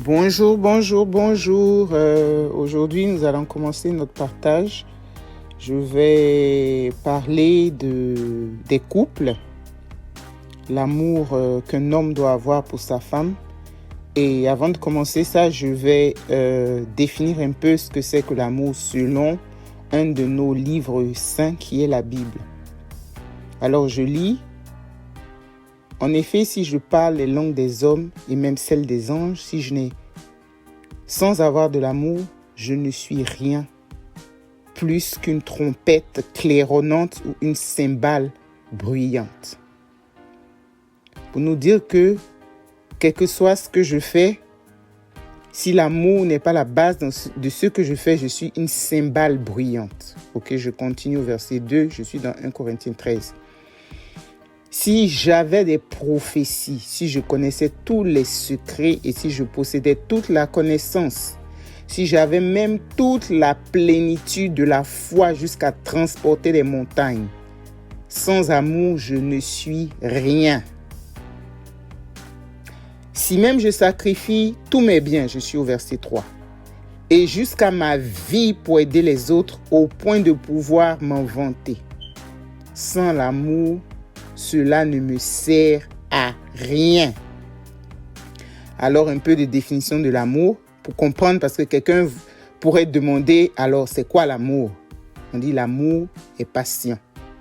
Bonjour, bonjour, bonjour. Aujourd'hui, nous allons commencer notre partage. Je vais parler des couples, l'amour qu'un homme doit avoir pour sa femme. Et avant de commencer ça, je vais définir un peu ce que c'est que l'amour selon un de nos livres saints qui est la Bible. Alors, je lis. En effet, si je parle les langues des hommes et même celles des anges, sans avoir de l'amour, je ne suis rien plus qu'une trompette claironnante ou une cymbale bruyante. Pour nous dire que, quel que soit ce que je fais, si l'amour n'est pas la base de ce que je fais, je suis une cymbale bruyante. Ok, je continue au verset 2, je suis dans 1 Corinthiens 13. Si j'avais des prophéties, si je connaissais tous les secrets et si je possédais toute la connaissance, si j'avais même toute la plénitude de la foi jusqu'à transporter les montagnes, sans amour, je ne suis rien. Si même je sacrifie tous mes biens, je suis au verset 3, et jusqu'à ma vie pour aider les autres au point de pouvoir m'en vanter, sans l'amour, cela ne me sert à rien. Alors, un peu de définition de l'amour pour comprendre, parce que quelqu'un pourrait demander, alors c'est quoi l'amour? On dit l'amour est patient.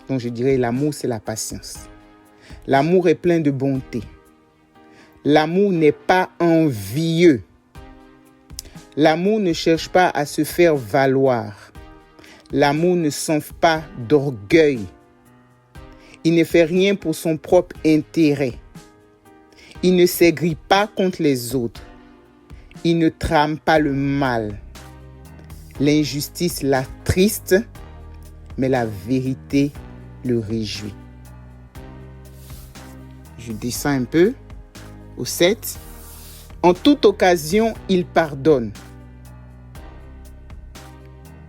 Donc, je dirais l'amour, c'est la patience. L'amour est plein de bonté. L'amour n'est pas envieux. L'amour ne cherche pas à se faire valoir. L'amour ne s'enfle pas d'orgueil. Il ne fait rien pour son propre intérêt. Il ne s'aigrit pas contre les autres. Il ne trame pas le mal. L'injustice l'attriste, mais la vérité le réjouit. Je descends un peu au 7. En toute occasion, il pardonne.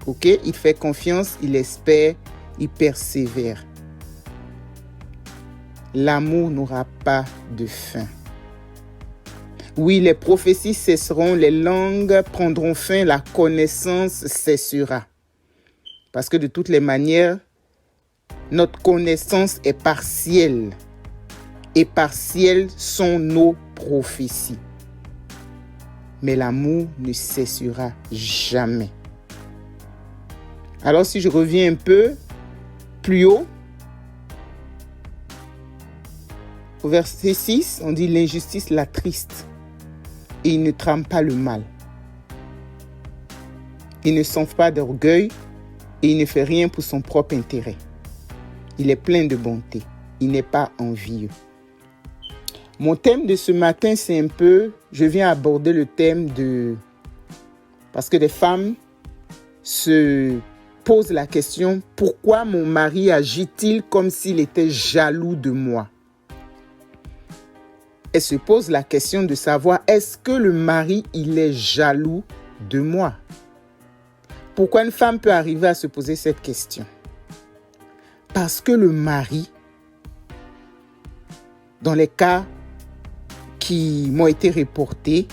Ok, il fait confiance, il espère, il persévère. L'amour n'aura pas de fin. Oui, les prophéties cesseront, les langues prendront fin, la connaissance cessera. Parce que de toutes les manières, notre connaissance est partielle. Et partielles sont nos prophéties. Mais l'amour ne cessera jamais. Alors si je reviens un peu plus haut, au verset 6, on dit l'injustice l'attriste et il ne trame pas le mal. Il ne s'enfle pas d'orgueil et il ne fait rien pour son propre intérêt. Il est plein de bonté. Il n'est pas envieux. Mon thème de ce matin, c'est un peu, je viens aborder le thème parce que des femmes se posent la question, pourquoi mon mari agit-il comme s'il était jaloux de moi? Elle se pose la question de savoir, est-ce que le mari, il est jaloux de moi? Pourquoi une femme peut arriver à se poser cette question? Parce que le mari, dans les cas qui m'ont été reportés,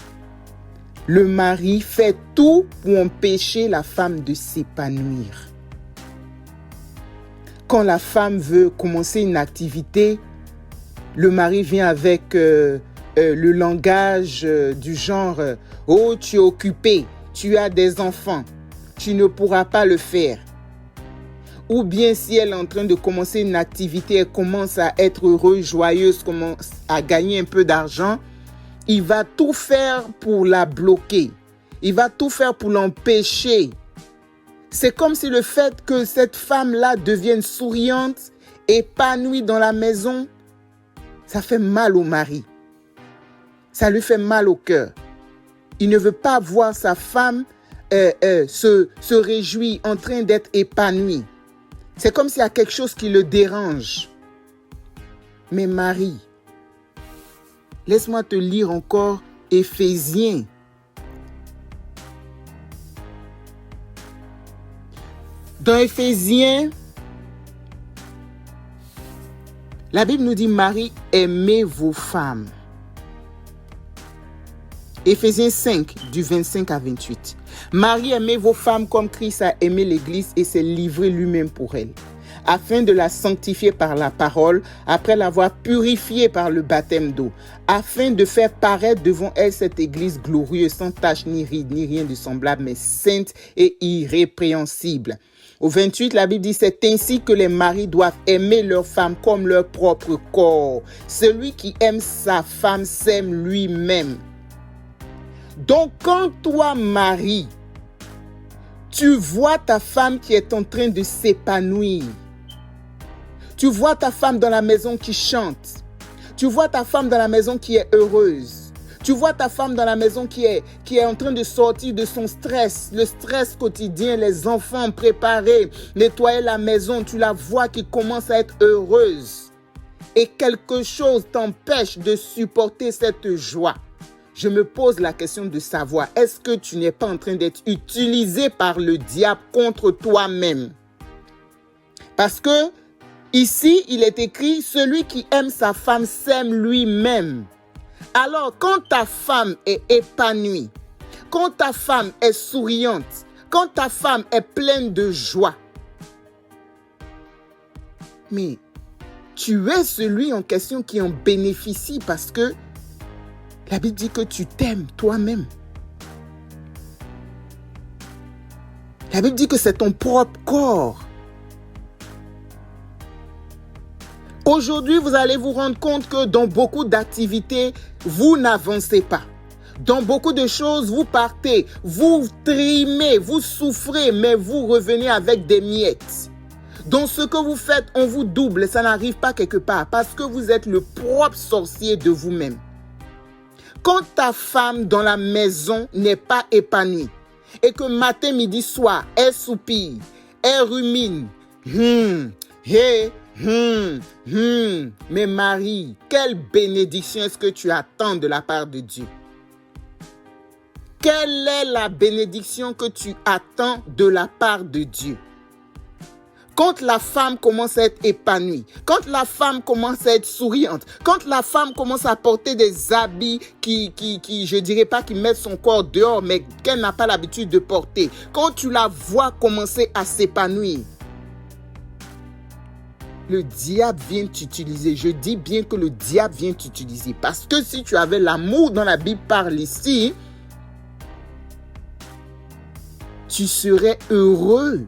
le mari fait tout pour empêcher la femme de s'épanouir. Quand la femme veut commencer une activité, le mari vient avec le langage du genre « Oh, tu es occupé, tu as des enfants, tu ne pourras pas le faire. » Ou bien si elle est en train de commencer une activité, elle commence à être heureuse, joyeuse, commence à gagner un peu d'argent, il va tout faire pour la bloquer. Il va tout faire pour l'empêcher. C'est comme si le fait que cette femme-là devienne souriante, épanouie dans la maison, ça fait mal au mari. Ça lui fait mal au cœur. Il ne veut pas voir sa femme se réjouir, en train d'être épanouie. C'est comme s'il y a quelque chose qui le dérange. Mais Marie, laisse-moi te lire encore Éphésiens. Dans Éphésiens, la Bible nous dit, Marie, aimez vos femmes Éphésiens 5, du 25 à 28. Marie, aimez vos femmes comme Christ a aimé l'Église et s'est livré lui-même pour elle, afin de la sanctifier par la parole, après l'avoir purifiée par le baptême d'eau, afin de faire paraître devant elle cette Église glorieuse, sans tache ni ride, ni rien de semblable, mais sainte et irrépréhensible. Au 28, la Bible dit, c'est ainsi que les maris doivent aimer leurs femmes comme leur propre corps. Celui qui aime sa femme s'aime lui-même. Donc, quand toi, mari, tu vois ta femme qui est en train de s'épanouir, tu vois ta femme dans la maison qui chante, tu vois ta femme dans la maison qui est heureuse, tu vois ta femme dans la maison qui est en train de sortir de son stress, le stress quotidien, les enfants préparés, nettoyer la maison, tu la vois qui commence à être heureuse et quelque chose t'empêche de supporter cette joie. Je me pose la question de savoir, est-ce que tu n'es pas en train d'être utilisé par le diable contre toi-même? Parce que ici, il est écrit, celui qui aime sa femme s'aime lui-même. Alors, quand ta femme est épanouie, quand ta femme est souriante, quand ta femme est pleine de joie, mais tu es celui en question qui en bénéficie parce que la Bible dit que tu t'aimes toi-même. La Bible dit que c'est ton propre corps. Aujourd'hui, vous allez vous rendre compte que dans beaucoup d'activités, vous n'avancez pas. Dans beaucoup de choses, vous partez, vous trimez, vous souffrez, mais vous revenez avec des miettes. Dans ce que vous faites, on vous double, ça n'arrive pas quelque part parce que vous êtes le propre sorcier de vous-même. Quand ta femme dans la maison n'est pas épanouie et que matin, midi, soir, elle soupire, elle rumine, mais Marie, quelle bénédiction est-ce que tu attends de la part de Dieu? Quelle est la bénédiction que tu attends de la part de Dieu? Quand la femme commence à être épanouie, quand la femme commence à être souriante, quand la femme commence à porter des habits qui je dirais pas qui mettent son corps dehors, mais qu'elle n'a pas l'habitude de porter, quand tu la vois commencer à s'épanouir, le diable vient t'utiliser. Je dis bien que le diable vient t'utiliser. Parce que si tu avais l'amour dont la Bible parle ici, tu serais heureux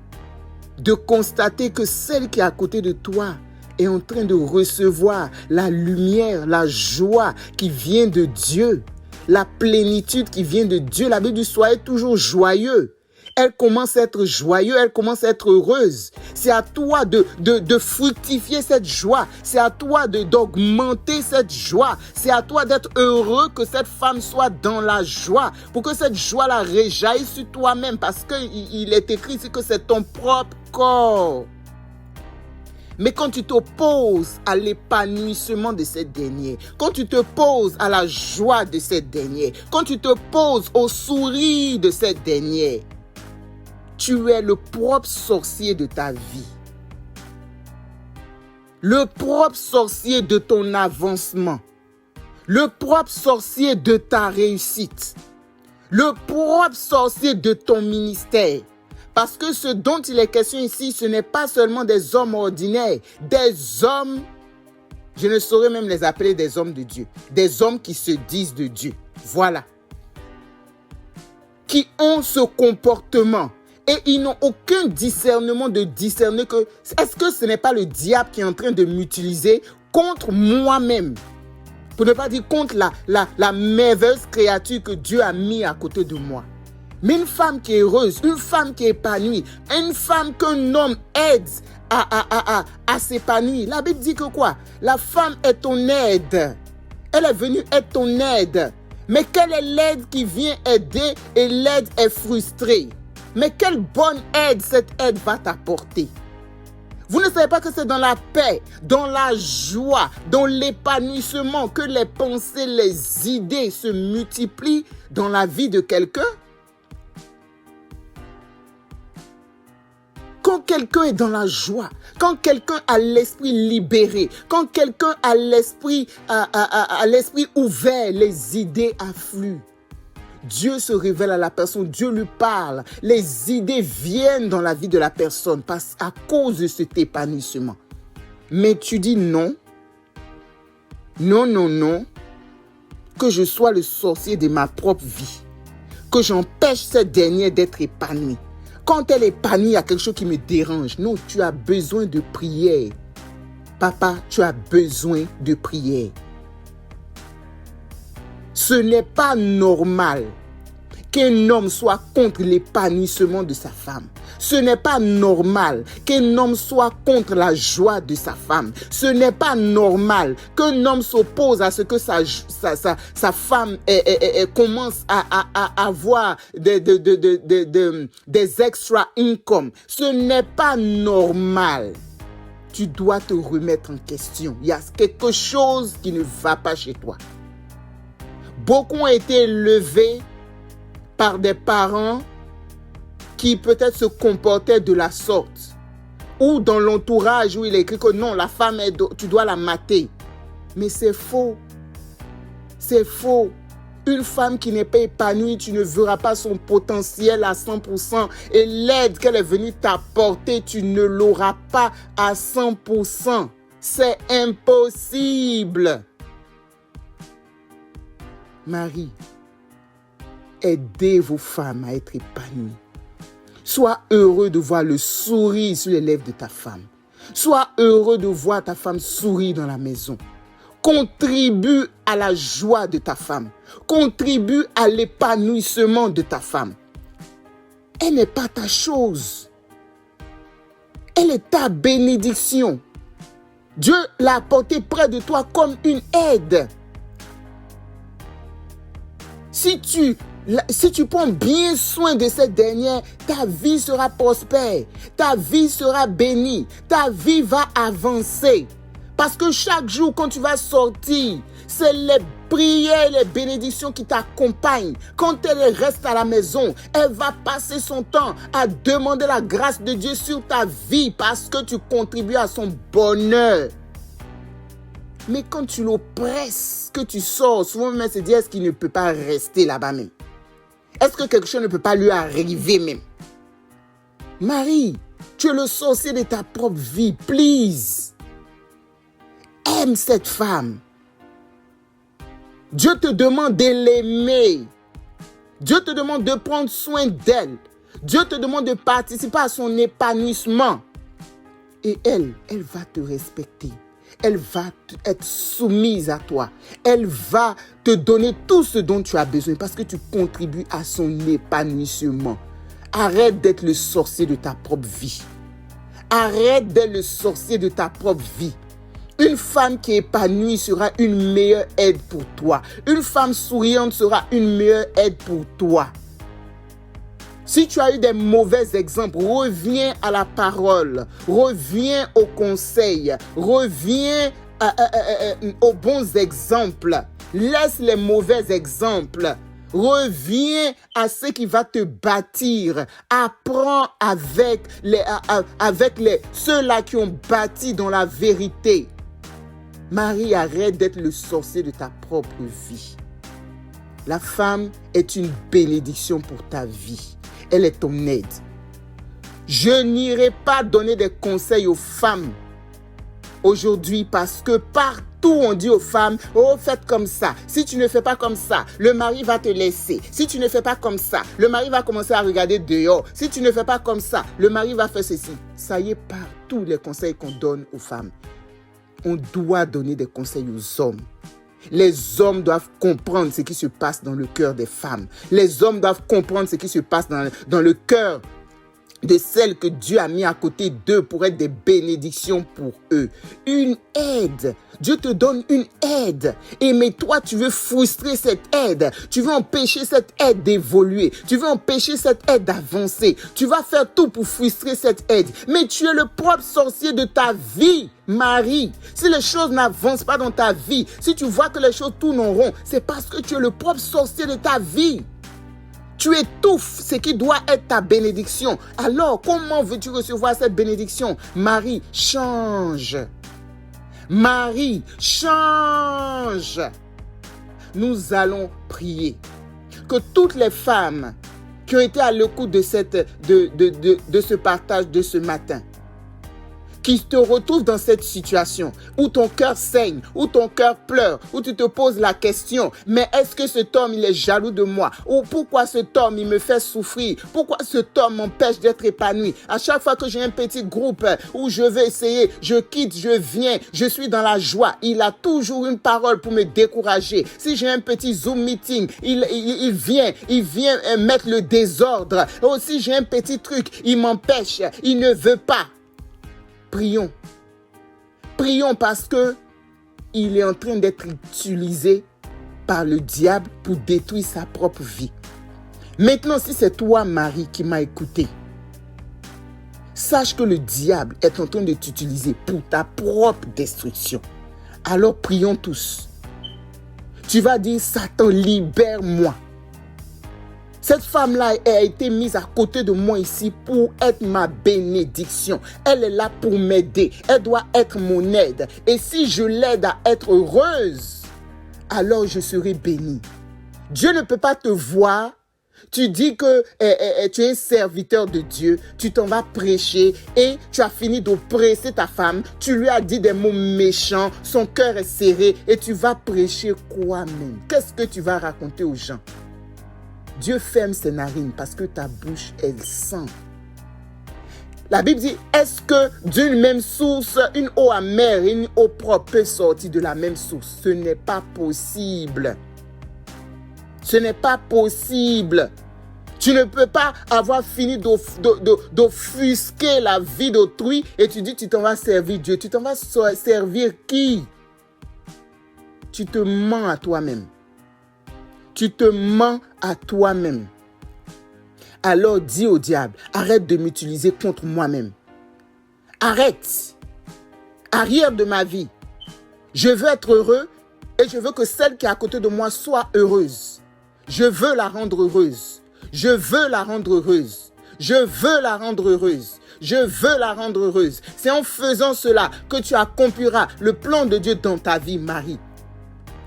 de constater que celle qui est à côté de toi est en train de recevoir la lumière, la joie qui vient de Dieu, la plénitude qui vient de Dieu. La Bible dit, soyez toujours joyeux. Elle commence à être joyeuse, elle commence à être heureuse. C'est à toi de fructifier cette joie. C'est à toi d'augmenter cette joie. C'est à toi d'être heureux que cette femme soit dans la joie. Pour que cette joie-là réjaillisse sur toi-même. Parce qu'il est écrit ici que c'est ton propre corps. Mais quand tu t'opposes à l'épanouissement de cette dernière, quand tu t'opposes à la joie de cette dernière, quand tu t'opposes au sourire de cette dernière, tu es le propre sorcier de ta vie. Le propre sorcier de ton avancement. Le propre sorcier de ta réussite. Le propre sorcier de ton ministère. Parce que ce dont il est question ici, ce n'est pas seulement des hommes ordinaires. Des hommes, je ne saurais même les appeler des hommes de Dieu. Des hommes qui se disent de Dieu. Voilà. Qui ont ce comportement. Et ils n'ont aucun discernement de discerner que, est-ce que ce n'est pas le diable qui est en train de m'utiliser contre moi-même? Pour ne pas dire contre la merveilleuse créature que Dieu a mis à côté de moi. Mais une femme qui est heureuse, une femme qui est épanouie, une femme qu'un homme aide à s'épanouir. La Bible dit que quoi? La femme est ton aide. Elle est venue être ton aide. Mais quelle est l'aide qui vient aider et l'aide est frustrée? Mais quelle bonne aide cette aide va t'apporter? Vous ne savez pas que c'est dans la paix, dans la joie, dans l'épanouissement que les pensées, les idées se multiplient dans la vie de quelqu'un? Quand quelqu'un est dans la joie, quand quelqu'un a l'esprit libéré, quand quelqu'un a l'esprit ouvert, les idées affluent. Dieu se révèle à la personne, Dieu lui parle. Les idées viennent dans la vie de la personne à cause de cet épanouissement. Mais tu dis non, non, non, non, que je sois le sorcier de ma propre vie, que j'empêche cette dernière d'être épanouie. Quand elle est épanouie, il y a quelque chose qui me dérange. Non, tu as besoin de prière. Papa, tu as besoin de prière. Ce n'est pas normal qu'un homme soit contre l'épanouissement de sa femme. Ce n'est pas normal qu'un homme soit contre la joie de sa femme. Ce n'est pas normal qu'un homme s'oppose à ce que sa femme commence à avoir des extra income. Ce n'est pas normal. Tu dois te remettre en question. Il y a quelque chose qui ne va pas chez toi. Beaucoup ont été élevés par des parents qui peut-être se comportaient de la sorte. Ou dans l'entourage où il est écrit que non, la femme, tu dois la mater. Mais c'est faux. C'est faux. Une femme qui n'est pas épanouie, tu ne verras pas son potentiel à 100%. Et l'aide qu'elle est venue t'apporter, tu ne l'auras pas à 100%. C'est impossible. Marie, aidez vos femmes à être épanouies. Sois heureux de voir le sourire sur les lèvres de ta femme. Sois heureux de voir ta femme sourire dans la maison. Contribue à la joie de ta femme. Contribue à l'épanouissement de ta femme. Elle n'est pas ta chose. Elle est ta bénédiction. Dieu l'a apportée près de toi comme une aide. Si tu prends bien soin de cette dernière, ta vie sera prospère, ta vie sera bénie, ta vie va avancer. Parce que chaque jour, quand tu vas sortir, c'est les prières, les bénédictions qui t'accompagnent. Quand elle reste à la maison, elle va passer son temps à demander la grâce de Dieu sur ta vie parce que tu contribues à son bonheur. Mais quand tu l'oppresses, que tu sors, souvent même elle se dit, est-ce qu'il ne peut pas rester là-bas même? Est-ce que quelque chose ne peut pas lui arriver même? Marie, tu es le sorcier de ta propre vie, please. Aime cette femme. Dieu te demande de l'aimer. Dieu te demande de prendre soin d'elle. Dieu te demande de participer à son épanouissement. Et elle va te respecter. Elle va être soumise à toi. Elle va te donner tout ce dont tu as besoin parce que tu contribues à son épanouissement. Arrête d'être le sorcier de ta propre vie. Arrête d'être le sorcier de ta propre vie. Une femme qui est épanouie sera une meilleure aide pour toi. Une femme souriante sera une meilleure aide pour toi. Si tu as eu des mauvais exemples, reviens à la parole, reviens au conseil, reviens aux bons exemples. Laisse les mauvais exemples. Reviens à ce qui va te bâtir. Apprends avec ceux-là qui ont bâti dans la vérité. Marie, arrête d'être le sorcier de ta propre vie. La femme est une bénédiction pour ta vie. Elle est ton aide. Je n'irai pas donner des conseils aux femmes aujourd'hui parce que partout on dit aux femmes, oh faites comme ça. Si tu ne fais pas comme ça, le mari va te laisser. Si tu ne fais pas comme ça, le mari va commencer à regarder dehors. Si tu ne fais pas comme ça, le mari va faire ceci. Ça y est, partout les conseils qu'on donne aux femmes. On doit donner des conseils aux hommes. Les hommes doivent comprendre ce qui se passe dans le cœur des femmes. Les hommes doivent comprendre ce qui se passe dans le cœur de celles que Dieu a mis à côté d'eux pour être des bénédictions pour eux. Une aide. Dieu te donne une aide. Mais toi, tu veux frustrer cette aide. Tu veux empêcher cette aide d'évoluer. Tu veux empêcher cette aide d'avancer. Tu vas faire tout pour frustrer cette aide. Mais tu es le propre sorcier de ta vie, Marie. Si les choses n'avancent pas dans ta vie, si tu vois que les choses tournent en rond, c'est parce que tu es le propre sorcier de ta vie. Tu étouffes ce qui doit être ta bénédiction. Alors, comment veux-tu recevoir cette bénédiction? Marie, change. Marie, change. Nous allons prier. que toutes les femmes qui ont été à l'écoute de ce partage de ce matin, qui te retrouvent dans cette situation où ton cœur saigne, où ton cœur pleure, où tu te poses la question, mais est-ce que cet homme, il est jaloux de moi? Ou pourquoi cet homme, il me fait souffrir? Pourquoi cet homme m'empêche d'être épanoui? À chaque fois que j'ai un petit groupe où je vais essayer, je quitte, je viens, je suis dans la joie. Il a toujours une parole pour me décourager. Si j'ai un petit Zoom meeting, il vient mettre le désordre. Aussi, j'ai un petit truc, il m'empêche, il ne veut pas. Prions. Prions parce que il est en train d'être utilisé par le diable pour détruire sa propre vie. Maintenant, si c'est toi, Marie, qui m'as écouté, sache que le diable est en train de t'utiliser pour ta propre destruction. Alors prions tous. Tu vas dire, Satan, libère-moi. Cette femme-là a été mise à côté de moi ici pour être ma bénédiction. Elle est là pour m'aider. Elle doit être mon aide. Et si je l'aide à être heureuse, alors je serai bénie. Dieu ne peut pas te voir. Tu dis que tu es un serviteur de Dieu. Tu t'en vas prêcher et tu as fini d'oppresser ta femme. Tu lui as dit des mots méchants. Son cœur est serré et tu vas prêcher quoi même? Qu'est-ce que tu vas raconter aux gens? Dieu ferme ses narines parce que ta bouche, elle sent. La Bible dit, est-ce que d'une même source, une eau amère et une eau propre peut sortir de la même source? Ce n'est pas possible. Ce n'est pas possible. Tu ne peux pas avoir fini d'offusquer la vie d'autrui et tu dis tu t'en vas servir Dieu. Tu t'en vas servir qui? Tu te mens à toi-même. Tu te mens à toi-même. Alors dis au diable, arrête de m'utiliser contre moi-même. Arrête. Arrière de ma vie. Je veux être heureux et je veux que celle qui est à côté de moi soit heureuse. Je veux la rendre heureuse. Je veux la rendre heureuse. Je veux la rendre heureuse. Je veux la rendre heureuse. C'est en faisant cela que tu accompliras le plan de Dieu dans ta vie, Marie.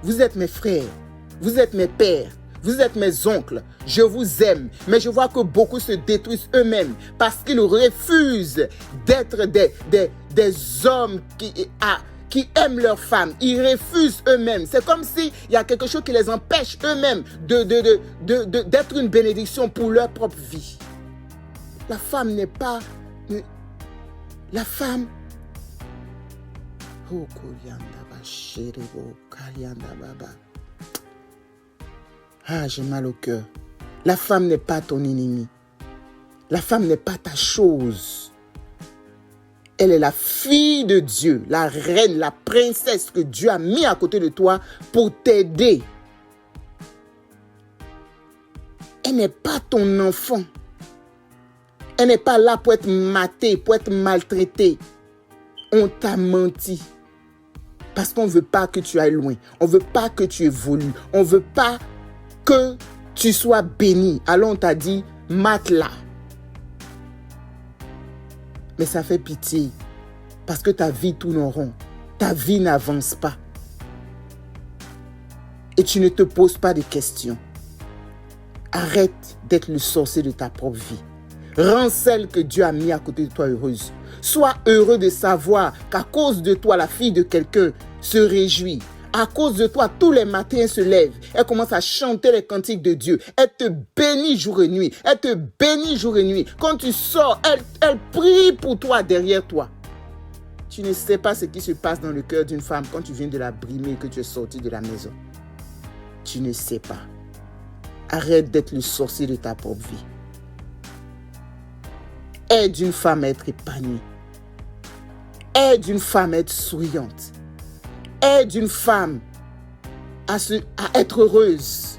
Vous êtes mes frères. Vous êtes mes pères, vous êtes mes oncles, je vous aime, mais je vois que beaucoup se détruisent eux-mêmes parce qu'ils refusent d'être des hommes qui aiment leurs femmes. Ils refusent eux-mêmes. C'est comme s'il y a quelque chose qui les empêche eux-mêmes d'être une bénédiction pour leur propre vie. La femme n'est pas... La femme... Oh, ah, j'ai mal au cœur. La femme n'est pas ton ennemi. La femme n'est pas ta chose. Elle est la fille de Dieu, la reine, la princesse que Dieu a mis à côté de toi pour t'aider. Elle n'est pas ton enfant. Elle n'est pas là pour être matée, pour être maltraitée. On t'a menti. Parce qu'on ne veut pas que tu ailles loin. On ne veut pas que tu évolues. On ne veut pas que tu sois béni. Alors on t'a dit, mate-la. Mais ça fait pitié. Parce que ta vie tourne en rond. Ta vie n'avance pas. Et tu ne te poses pas de questions. Arrête d'être le sorcier de ta propre vie. Rends celle que Dieu a mis à côté de toi heureuse. Sois heureux de savoir qu'à cause de toi, la fille de quelqu'un se réjouit. À cause de toi, tous les matins, elle se lève. Elle commence à chanter les cantiques de Dieu. Elle te bénit jour et nuit. Elle te bénit jour et nuit. Quand tu sors, elle prie pour toi, derrière toi. Tu ne sais pas ce qui se passe dans le cœur d'une femme quand tu viens de la brimer et que tu es sorti de la maison. Tu ne sais pas. Arrête d'être le sorcier de ta propre vie. Aide une femme à être épanouie. Aide une femme à être souriante. Aide une femme à être heureuse.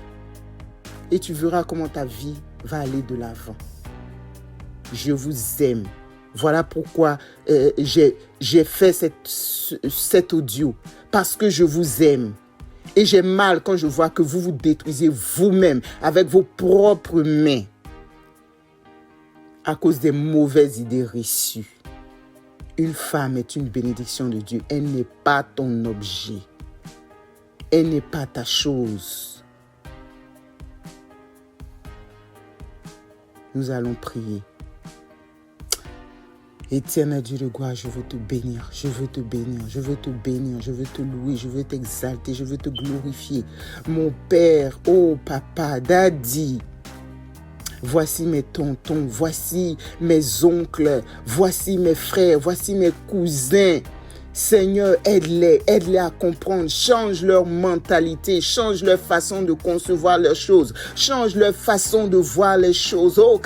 Et tu verras comment ta vie va aller de l'avant. Je vous aime. Voilà pourquoi j'ai fait cet audio. Parce que je vous aime. Et j'ai mal quand je vois que vous vous détruisez vous-même avec vos propres mains. À cause des mauvaises idées reçues. Une femme est une bénédiction de Dieu. Elle n'est pas ton objet. Elle n'est pas ta chose. Nous allons prier. Éternel Dieu de gloire, je veux te bénir, je veux te bénir, je veux te bénir, je veux te louer, je veux t'exalter, je veux te glorifier. Mon Père, oh Papa, Daddy, voici mes tontons, voici mes oncles, voici mes frères, voici mes cousins. Seigneur, aide-les à comprendre, change leur mentalité, change leur façon de concevoir les choses, change leur façon de voir les choses. Oh,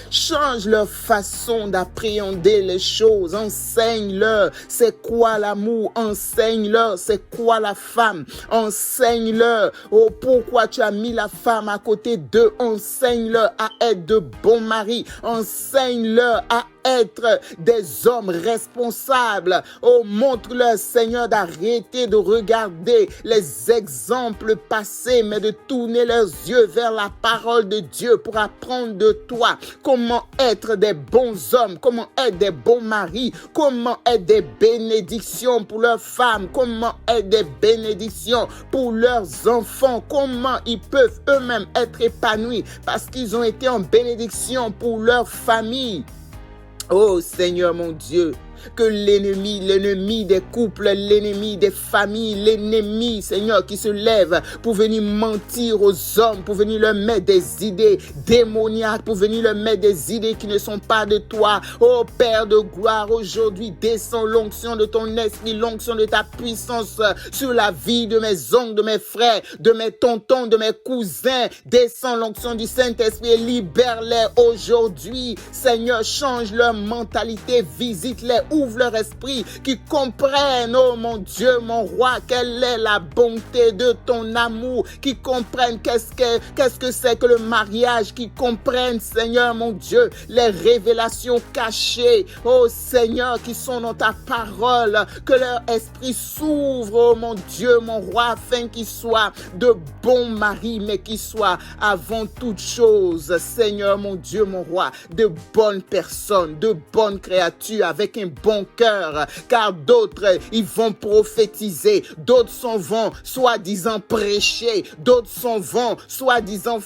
change leur façon d'appréhender les choses, enseigne-leur c'est quoi l'amour, enseigne-leur c'est quoi la femme, enseigne-leur oh, pourquoi tu as mis la femme à côté d'eux, enseigne-leur à être de bons maris, enseigne-leur à être des hommes responsables. Oh, montre-leur, Seigneur, d'arrêter de regarder les exemples passés, mais de tourner leurs yeux vers la parole de Dieu pour apprendre de toi comment être des bons hommes, comment être des bons maris, comment être des bénédictions pour leurs femmes, comment être des bénédictions pour leurs enfants, comment ils peuvent eux-mêmes être épanouis parce qu'ils ont été en bénédiction pour leur famille. Oh Seigneur mon Dieu, que l'ennemi des couples, l'ennemi des familles, l'ennemi, Seigneur, qui se lève pour venir mentir aux hommes, pour venir leur mettre des idées démoniaques, pour venir leur mettre des idées qui ne sont pas de toi. Oh Père de gloire, aujourd'hui, descends l'onction de ton esprit, l'onction de ta puissance sur la vie de mes oncles, de mes frères, de mes tontons, de mes cousins. Descends l'onction du Saint-Esprit et libère-les aujourd'hui. Seigneur, change leur mentalité, visite-les, ouvre leur esprit, qui comprennent, oh mon Dieu, mon roi, quelle est la bonté de ton amour, qui comprennent qu'est-ce que c'est que le mariage, qui comprennent, Seigneur, mon Dieu, les révélations cachées, oh Seigneur, qui sont dans ta parole, que leur esprit s'ouvre, oh mon Dieu, mon roi, afin qu'ils soient de bons maris, mais qu'ils soient avant toute chose, Seigneur, mon Dieu, mon roi, de bonnes personnes, de bonnes créatures, avec un bon cœur, car d'autres, ils vont prophétiser, d'autres s'en vont, soi-disant prêcher, d'autres s'en vont, soi-disant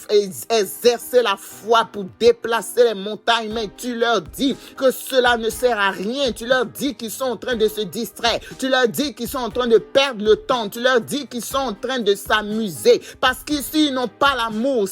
exercer la foi pour déplacer les montagnes, mais tu leur dis que cela ne sert à rien, tu leur dis qu'ils sont en train de se distraire, tu leur dis qu'ils sont en train de perdre le temps, tu leur dis qu'ils sont en train de s'amuser, parce que s'ils n'ont pas l'amour,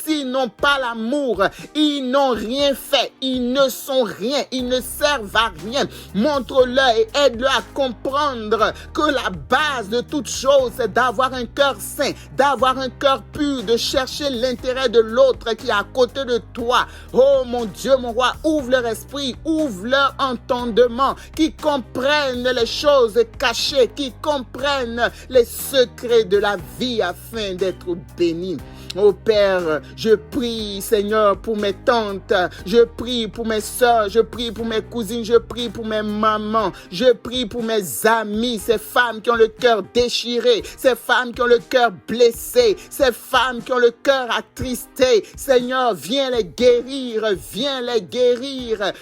ils n'ont rien fait, ils ne sont rien, ils ne servent à rien. Montre-leur et aide-leur à comprendre que la base de toute chose, c'est d'avoir un cœur saint, d'avoir un cœur pur, de chercher l'intérêt de l'autre qui est à côté de toi. Oh mon Dieu, mon roi, ouvre leur esprit, ouvre leur entendement, qui comprennent les choses cachées, qui comprennent les secrets de la vie afin d'être bénis. Oh Père, je prie, Seigneur, pour mes tantes, je prie pour mes soeurs, je prie pour mes cousines, je prie pour mes mamans, je prie pour mes amis, ces femmes qui ont le cœur déchiré, ces femmes qui ont le cœur blessé, ces femmes qui ont le cœur attristé. Seigneur, viens les guérir,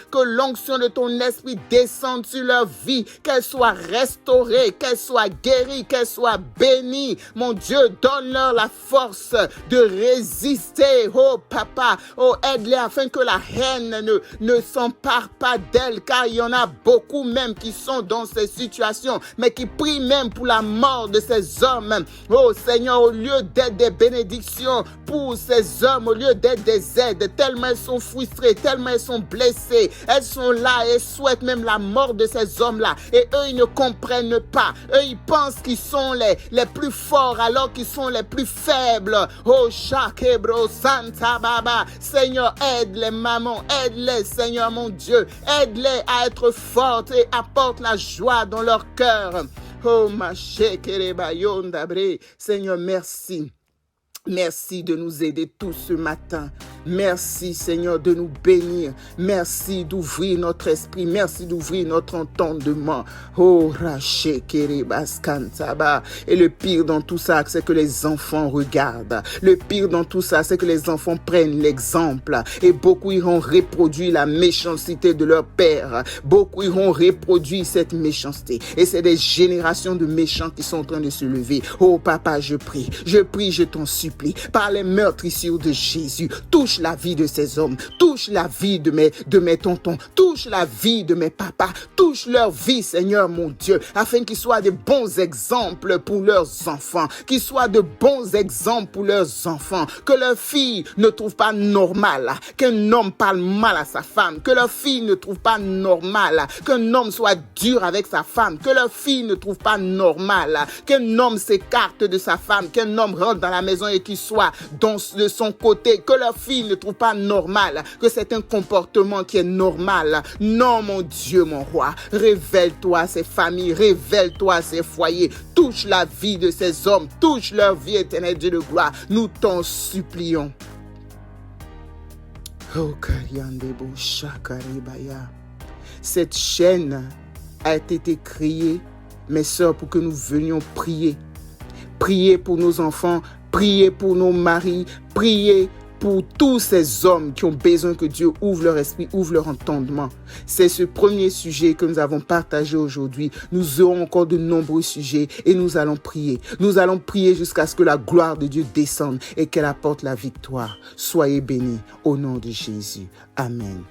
que l'onction de ton esprit descende sur leur vie, qu'elles soient restaurées, qu'elles soient guéries, qu'elles soient bénies. Mon Dieu, donne-leur la force de résister. Oh Papa, oh aide-les afin que la haine ne s'empare pas d'elles, car il y en a beaucoup même qui sont dans ces situations, mais qui prient même pour la mort de ces hommes. Oh Seigneur, au lieu d'être des bénédictions pour ces hommes, au lieu d'être des aides, tellement elles sont frustrées, tellement elles sont blessées, elles sont là et souhaitent même la mort de ces hommes-là, et eux ils ne comprennent pas, eux ils pensent qu'ils sont les plus forts alors qu'ils sont les plus faibles. Oh Shakebro Santa Baba, Seigneur, aide les mamans, aide-les, Seigneur mon Dieu, aide-les à être fortes et apporte la joie dans leur cœur. Oh ma Shekerebayondabre, Seigneur, merci. Merci de nous aider tous ce matin. Merci Seigneur de nous bénir. Merci d'ouvrir notre esprit. Merci d'ouvrir notre entendement. Oh Raché Kerebaskantaba. Et le pire dans tout ça, c'est que les enfants regardent. Le pire dans tout ça, c'est que les enfants prennent l'exemple. Et beaucoup iront reproduire la méchanceté de leur père. Beaucoup iront reproduire cette méchanceté. Et c'est des générations de méchants qui sont en train de se lever. Oh Papa, je prie, je t'en supplie. Par les meurtrissures de Jésus, touche touche la vie de ces hommes, touche la vie de mes tontons, touche la vie de mes papas, touche leur vie, Seigneur mon Dieu, afin qu'ils soient de bons exemples pour leurs enfants, qu'ils soient de bons exemples pour leurs enfants, que leur fille ne trouve pas normal qu'un homme parle mal à sa femme, que leur fille ne trouve pas normal qu'un homme soit dur avec sa femme, que leur fille ne trouve pas normal qu'un homme s'écarte de sa femme, qu'un homme rentre dans la maison et qu'il soit de son côté, que leur fille ne trouve pas normal que c'est un comportement qui est normal. Non, mon Dieu, mon roi, révèle-toi à ces familles, révèle-toi à ces foyers, touche la vie de ces hommes, touche leur vie, éternelle Dieu de gloire, nous t'en supplions. Oh, Kariandebo Shakaribaya. Cette chaîne a été créée, mes sœurs, pour que nous venions prier. Prier pour nos enfants, prier pour nos maris, prier pour tous ces hommes qui ont besoin que Dieu ouvre leur esprit, ouvre leur entendement. C'est ce premier sujet que nous avons partagé aujourd'hui. Nous aurons encore de nombreux sujets et nous allons prier. Nous allons prier jusqu'à ce que la gloire de Dieu descende et qu'elle apporte la victoire. Soyez bénis au nom de Jésus. Amen.